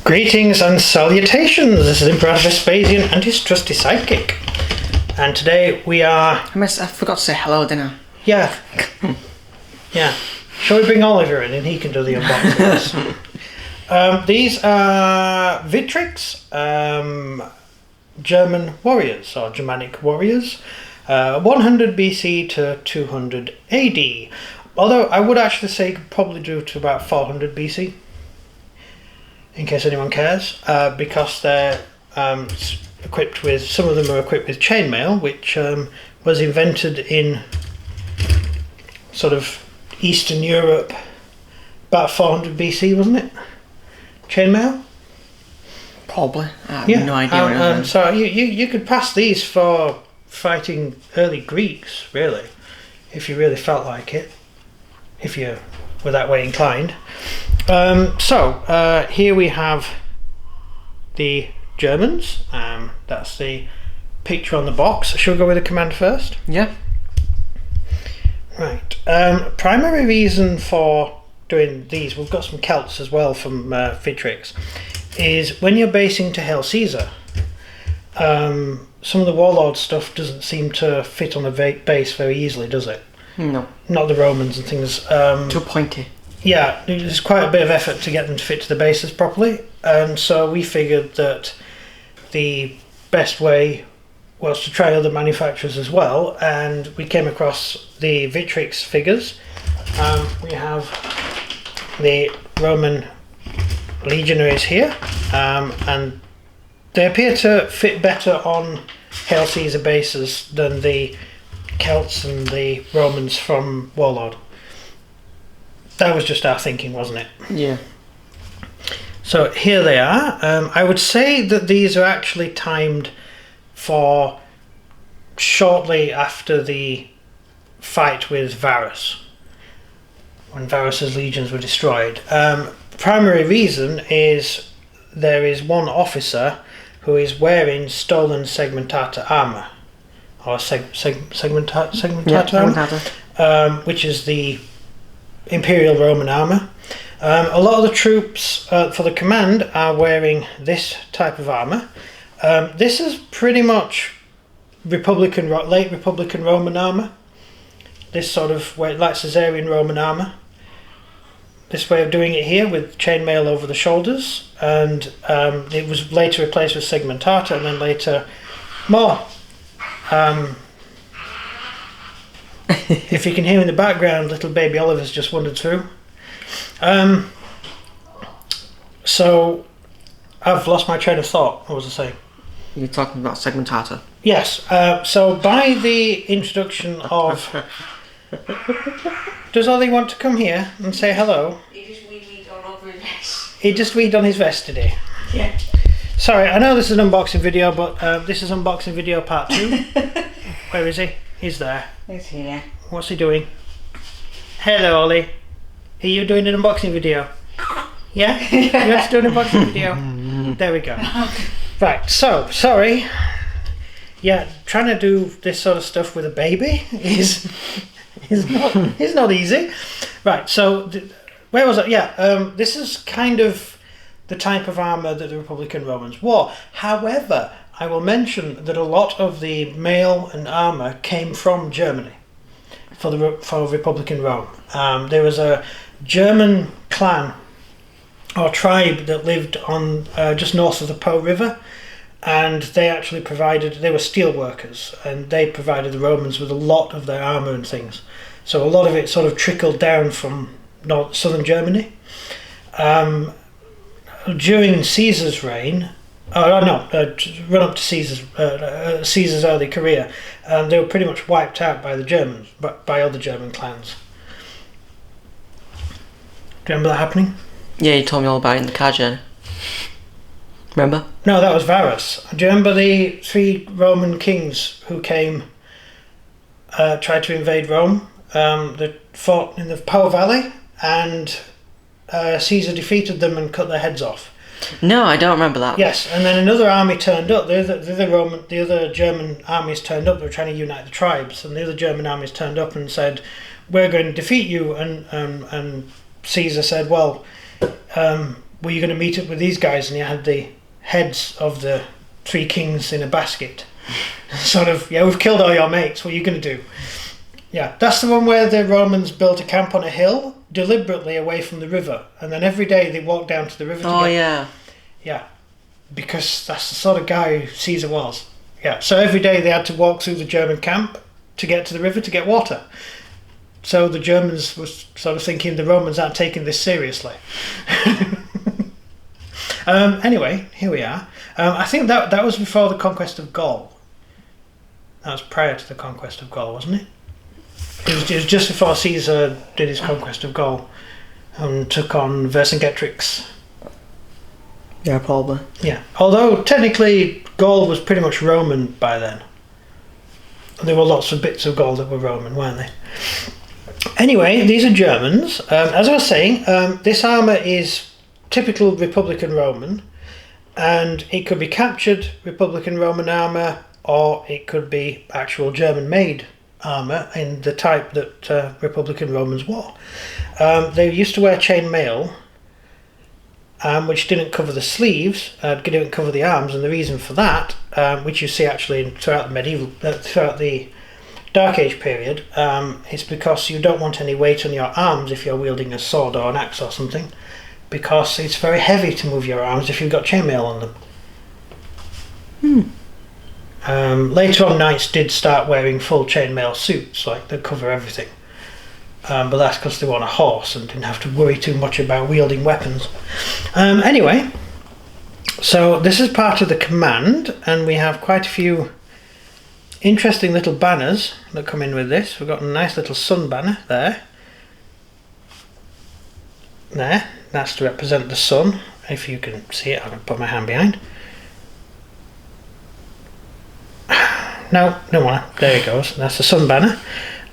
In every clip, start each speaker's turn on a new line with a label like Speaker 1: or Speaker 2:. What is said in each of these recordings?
Speaker 1: Greetings and salutations, this is Emperor Vespasian and his trusty sidekick. And today we are...
Speaker 2: I forgot to say hello, didn't I?
Speaker 1: Yeah. Yeah. Shall we bring Oliver in and he can do the unboxings? These are Victrix German Warriors, or Germanic Warriors. 100 BC to 200 AD. Although I would actually say you could probably do to about 400 BC. In case anyone cares, because they're equipped with, some of them are equipped with chainmail, which was invented in sort of Eastern Europe about 400 BC, wasn't it? Chainmail?
Speaker 2: Probably. I have no idea.
Speaker 1: So you could pass these for fighting early Greeks, really, if you really felt like it, if you were that way inclined. Here we have the Germans. That's the picture on the box. Shall we go with the command first?
Speaker 2: Yeah.
Speaker 1: Right. Primary reason for doing these, we've got some Celts as well from Victrix, is when you're basing to Hail Caesar, some of the warlord stuff doesn't seem to fit on the base very easily, does it?
Speaker 2: No.
Speaker 1: Not the Romans and things.
Speaker 2: Too pointy.
Speaker 1: Yeah, there's quite a bit of effort to get them to fit to the bases properly, and so we figured that the best way was to try other manufacturers as well, and we came across the Victrix figures. We have the Roman legionaries here, and they appear to fit better on Hail Caesar bases than the Celts and the Romans from Warlord. That was just our thinking, wasn't it?
Speaker 2: Yeah.
Speaker 1: So here they are. I would say that these are actually timed for shortly after the fight with Varus, when Varus's legions were destroyed. Primary reason is there is one officer who is wearing stolen segmentata armor, or segmentata armor, which is the Imperial Roman armour. A lot of the troops for the command are wearing this type of armour. This is pretty much late Republican Roman armour. This sort of way, like Caesarian Roman armour. This way of doing it here with chainmail over the shoulders, and it was later replaced with segmentata, and then later more. If you can hear in the background, little baby Oliver's just wandered through. So I've lost my train of thought. What was I saying?
Speaker 2: You're talking about segmentata.
Speaker 1: Yes. So by the introduction of... Does Ollie want to come here and say hello?
Speaker 3: He just weed all over his vest.
Speaker 1: He just weed on his vest today.
Speaker 3: Yeah.
Speaker 1: Sorry, I know this is an unboxing video, but this is unboxing video part 2. Where is he? He's there.
Speaker 3: He's here.
Speaker 1: What's he doing? Hello, Ollie. Are you doing an unboxing video? Yeah? You want to do an unboxing video? There we go. Right, so, sorry. Yeah, trying to do this sort of stuff with a baby is not easy. Right, so, where was I? Yeah, this is kind of the type of armour that the Republican Romans wore. However, I will mention that a lot of the mail and armour came from Germany for Republican Rome. There was a German clan or tribe that lived on just north of the Po River, and they actually they were steel workers, and they provided the Romans with a lot of their armour and things. So a lot of it sort of trickled down from southern Germany. During Caesar's reign, run up to Caesar's early career, they were pretty much wiped out by the Germans, but by other German clans. Do you remember that happening?
Speaker 2: Yeah, you told me all about it in the car journey. Remember?
Speaker 1: No, that was Varus. Do you remember the 3 Roman kings who came, tried to invade Rome? They fought in the Po Valley, and Caesar defeated them and cut their heads off.
Speaker 2: No, I don't remember that.
Speaker 1: Yes, and then another army turned up. The other German armies turned up. They were trying to unite the tribes, and the other German armies turned up and said, "We're going to defeat you." And Caesar said, "Well, were you going to meet up with these guys? And you had the heads of the 3 kings in a basket. Sort of, yeah, we've killed all your mates. What are you going to do? Yeah, that's the one where the Romans built a camp on a hill deliberately away from the river, and then every day they walked down to the river. Yeah, because that's the sort of guy who Caesar was. Yeah, so every day they had to walk through the German camp to get to the river to get water. So the Germans were sort of thinking the Romans aren't taking this seriously. Anyway, here we are. I think that was before the conquest of Gaul. That was prior to the conquest of Gaul, wasn't it? It was just before Caesar did his conquest of Gaul and took on Vercingetorix.
Speaker 2: Yeah, probably.
Speaker 1: Yeah, although technically Gaul was pretty much Roman by then. There were lots of bits of Gaul that were Roman, weren't they? Anyway, these are Germans. As I was saying, this armour is typical Republican Roman, and it could be captured Republican Roman armour, or it could be actual German-made armour in the type that Republican Romans wore. They used to wear chain mail, which didn't cover the sleeves, didn't cover the arms, and the reason for that, which you see actually throughout the Dark Age period, is because you don't want any weight on your arms if you're wielding a sword or an axe or something, because it's very heavy to move your arms if you've got chainmail on them. Later on, knights did start wearing full chainmail suits, like that cover everything. But that's because they were on a horse and didn't have to worry too much about wielding weapons. Anyway, so this is part of the command, and we have quite a few interesting little banners that come in with this. We've got a nice little sun banner there. There, that's to represent the sun. If you can see it, I'm going to put my hand behind. No, don't want to. There it goes. That's the sun banner.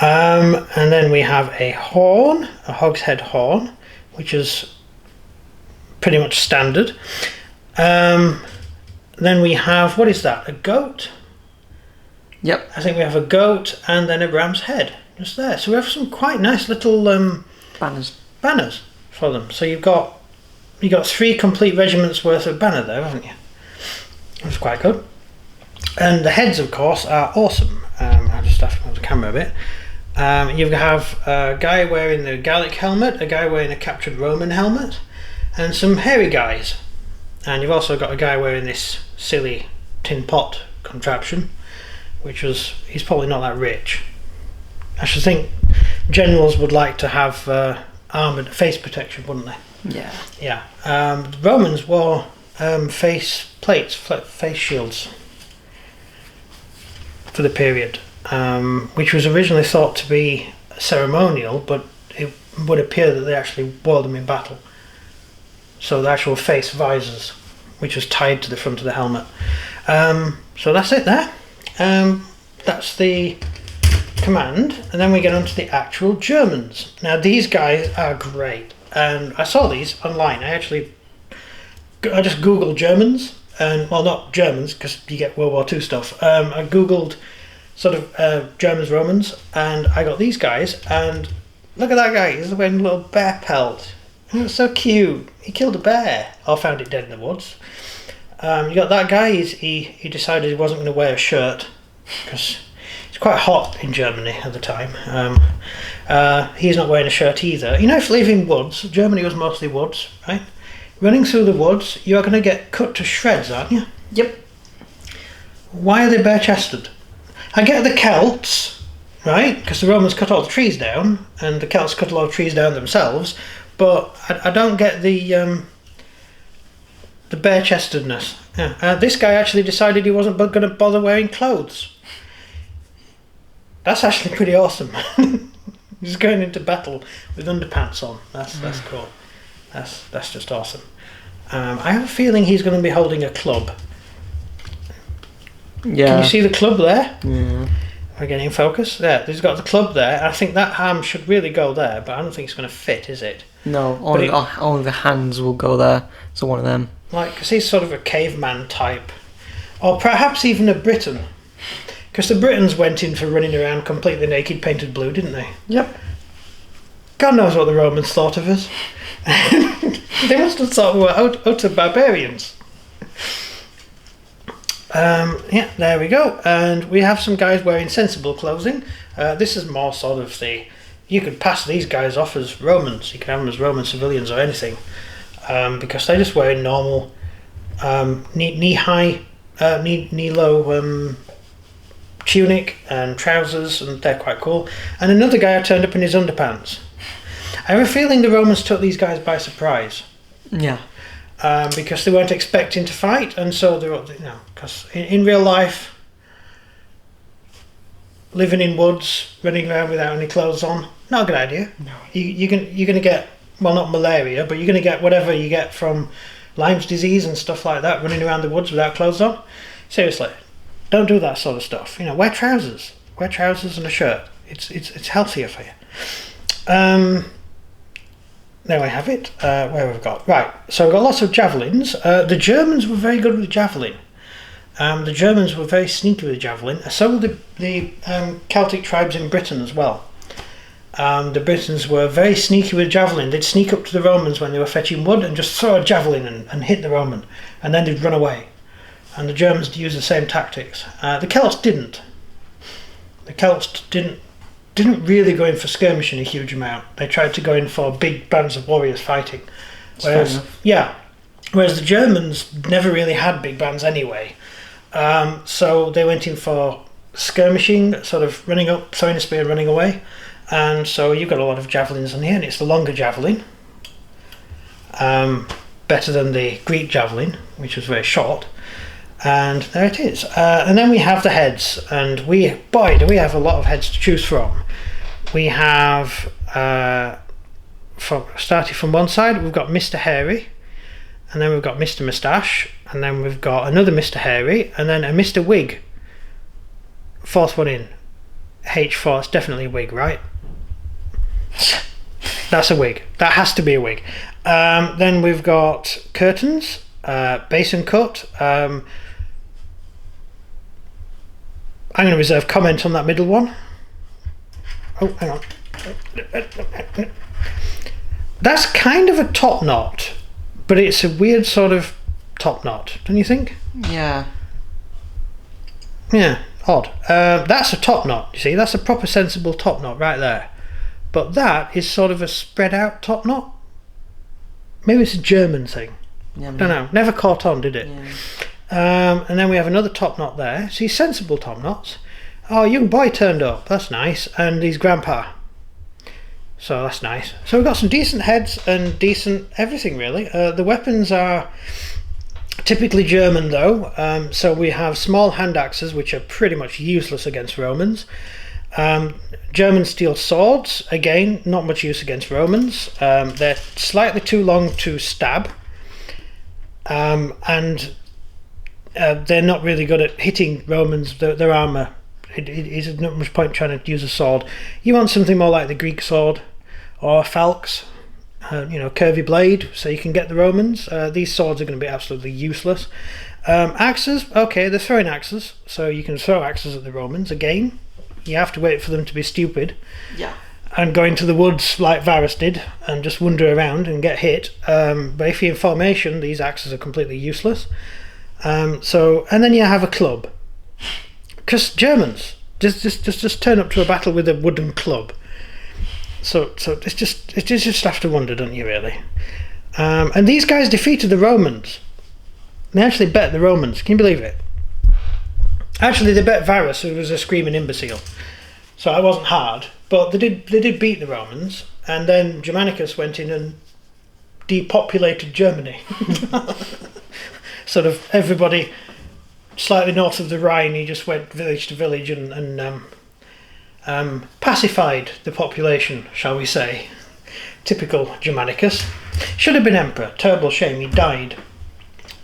Speaker 1: And then we have a horn, a hogshead horn, which is pretty much standard. Then we have, what is that? A goat?
Speaker 2: Yep.
Speaker 1: I think we have a goat and then a ram's head just there. So we have some quite nice little banners for them. So you've got 3 complete regiments worth of banner there, haven't you? That's quite good. And the heads, of course, are awesome. I'll just have to move the camera a bit. You have a guy wearing the Gallic helmet, a guy wearing a captured Roman helmet, and some hairy guys. And you've also got a guy wearing this silly tin pot contraption, he's probably not that rich. I should think generals would like to have armoured face protection, wouldn't they?
Speaker 2: Yeah.
Speaker 1: Yeah. The Romans wore face plates, face shields for the period, which was originally thought to be ceremonial, but it would appear that they actually wore them in battle. So the actual face visors, which was tied to the front of the helmet. So that's it there. That's the command, and then we get on to the actual Germans. Now these guys are great, and I saw these online. I just googled Germans, and well, not Germans because you get World War II stuff. I googled sort of Germans, Romans, and I got these guys, and look at that guy, he's wearing a little bear pelt. It's so cute. He killed a bear, or found it dead in the woods. You got that guy, he decided he wasn't going to wear a shirt because it's quite hot in Germany at the time. He's not wearing a shirt either. You know, if leaving woods, Germany was mostly woods, right? Running through the woods, you're going to get cut to shreds, aren't you?
Speaker 2: Yep.
Speaker 1: Why are they bare-chested? I get the Celts, right? Because the Romans cut all the trees down, and the Celts cut a lot of trees down themselves, but I don't get the bare-chestedness. Yeah. This guy actually decided he wasn't going to bother wearing clothes. That's actually pretty awesome. He's going into battle with underpants on. That's cool. That's just awesome. I have a feeling he's going to be holding a club.
Speaker 2: Yeah.
Speaker 1: Can you see the club there?
Speaker 2: Yeah.
Speaker 1: We're getting in focus. There, he's got the club there. I think that arm should really go there, but I don't think it's going to fit, is it?
Speaker 2: No, only the hands will go there. So one of them.
Speaker 1: Like, because he's sort of a caveman type. Or perhaps even a Briton. Because the Britons went in for running around completely naked, painted blue, didn't they?
Speaker 2: Yep.
Speaker 1: God knows what the Romans thought of us. They must have thought we were utter barbarians. Yeah, there we go. And we have some guys wearing sensible clothing. This is more sort of you could pass these guys off as Romans. You can have them as Roman civilians or anything. Because they're just wearing normal knee-high, knee-low tunic and trousers, and they're quite cool. And another guy turned up in his underpants. I have a feeling the Romans took these guys by surprise.
Speaker 2: Yeah.
Speaker 1: Because they weren't expecting to fight, and so because in real life, living in woods, running around without any clothes on, not a good idea.
Speaker 2: No.
Speaker 1: You're going to get, well, not malaria, but you're going to get whatever you get from Lyme's disease and stuff like that, running around the woods without clothes on. Seriously, don't do that sort of stuff. Wear trousers. Wear trousers and a shirt. It's healthier for you. There we have it. Where we've got right. So we've got lots of javelins. The Germans were very good with javelin. The Germans were very sneaky with javelin. So were the Celtic tribes in Britain as well. The Britons were very sneaky with javelin. They'd sneak up to the Romans when they were fetching wood and just throw a javelin and hit the Roman, and then they'd run away. And the Germans used the same tactics. The Celts didn't. The Celts didn't really go in for skirmishing a huge amount. They tried to go in for big bands of warriors fighting. Whereas the Germans never really had big bands anyway. So they went in for skirmishing, sort of running up, throwing a spear, running away. And so you've got a lot of javelins on here, and it's the longer javelin. Better than the Greek javelin, which was very short. And there it is. And then we have the heads, and do we have a lot of heads to choose from. We have, starting from one side, we've got Mr. Hairy, and then we've got Mr. Moustache, and then we've got another Mr. Hairy, and then a Mr. Wig. Fourth one in. H4, it's definitely a wig, right? That's a wig. That has to be a wig. Then we've got curtains, basin cut. I'm going to reserve comment on that middle one. Oh, hang on. That's kind of a top knot, but it's a weird sort of top knot, don't you think?
Speaker 2: Yeah.
Speaker 1: Yeah, odd. That's a top knot, you see. That's a proper sensible top knot right there. But that is sort of a spread out top knot. Maybe it's a German thing.
Speaker 2: Yeah,
Speaker 1: Don't know. Never caught on, did it?
Speaker 2: Yeah.
Speaker 1: And then we have another top knot there. See, sensible top knots. Oh, young boy turned up. That's nice. And he's grandpa. So that's nice. So we've got some decent heads and decent everything, really. The weapons are typically German, though. So we have small hand axes, which are pretty much useless against Romans. German steel swords, again, not much use against Romans. They're slightly too long to stab. And they're not really good at hitting Romans, their armour. It's not much point trying to use a sword. You want something more like the Greek sword or falx, curvy blade, so you can get the Romans. These swords are going to be absolutely useless. Axes, okay, they're throwing axes, so you can throw axes at the Romans. Again, you have to wait for them to be stupid.
Speaker 2: Yeah.
Speaker 1: And go into the woods like Varus did and just wander around and get hit. But if you're in formation, these axes are completely useless. And then you have a club. Because Germans just turn up to a battle with a wooden club. So it's just have to wonder, don't you, really? And these guys defeated the Romans. They actually bet the Romans. Can you believe it? Actually, they bet Varus, who was a screaming imbecile. So it wasn't hard, but they did beat the Romans, and then Germanicus went in and depopulated Germany. Sort of everybody slightly north of the Rhine, he just went village to village and pacified the population, shall we say. Typical Germanicus. Should have been emperor. Terrible shame, he died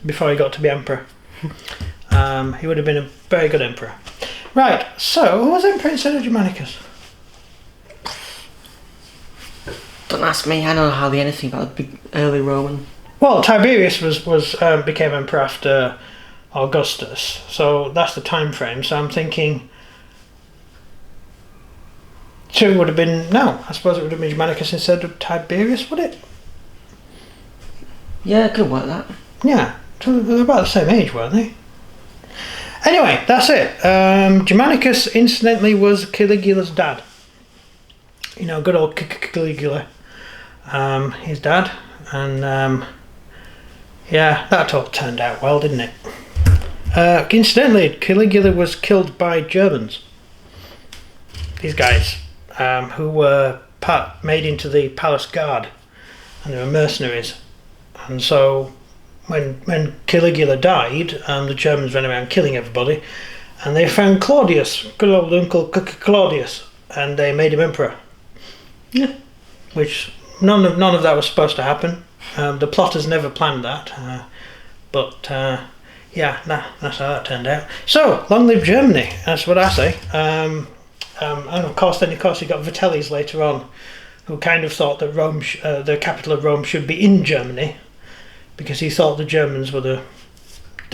Speaker 1: before he got to be emperor. He would have been a very good emperor. Right, so who was emperor instead of Germanicus?
Speaker 2: Don't ask me, I don't know hardly anything about the big early Roman.
Speaker 1: Well, Tiberius became emperor after Augustus, so that's the time frame. So I'm thinking So it would have been, no, I suppose it would have been Germanicus instead of Tiberius, would it?
Speaker 2: Yeah, could work that.
Speaker 1: Yeah, so they're about the same age, weren't they? Anyway, that's it. Germanicus, incidentally, was Caligula's dad. You know, good old Caligula. His dad. And, yeah, that all turned out well, didn't it? Incidentally, Caligula was killed by Germans. These guys, who were made into the palace guard, and they were mercenaries. And so, when Caligula died, the Germans went around killing everybody, and they found Claudius, good old Uncle Claudius, and they made him emperor.
Speaker 2: Yeah.
Speaker 1: Which none of that was supposed to happen. The plotters never planned that, but yeah, that's how that turned out. So, long live Germany. That's what I say. And of course, you got Vitellius later on, who kind of thought that Rome, the capital of Rome, should be in Germany, because he thought the Germans were the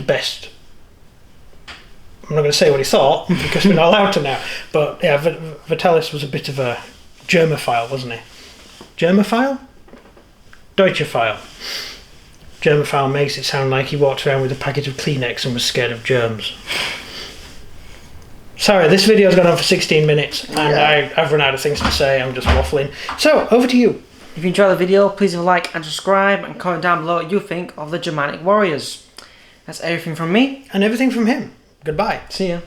Speaker 1: best. I'm not going to say what he thought, because we're not allowed to now. But yeah, Vitellius was a bit of a Germophile, wasn't he? Germophile? Deutschophile. Germophile makes it sound like he walked around with a packet of Kleenex and was scared of germs. Sorry, this video's gone on for 16 minutes and I've run out of things to say. I'm just waffling. So, over to you.
Speaker 2: If you enjoyed the video, please leave a like and subscribe and comment down below what you think of the Germanic Warriors. That's everything from me.
Speaker 1: And everything from him. Goodbye.
Speaker 2: See ya.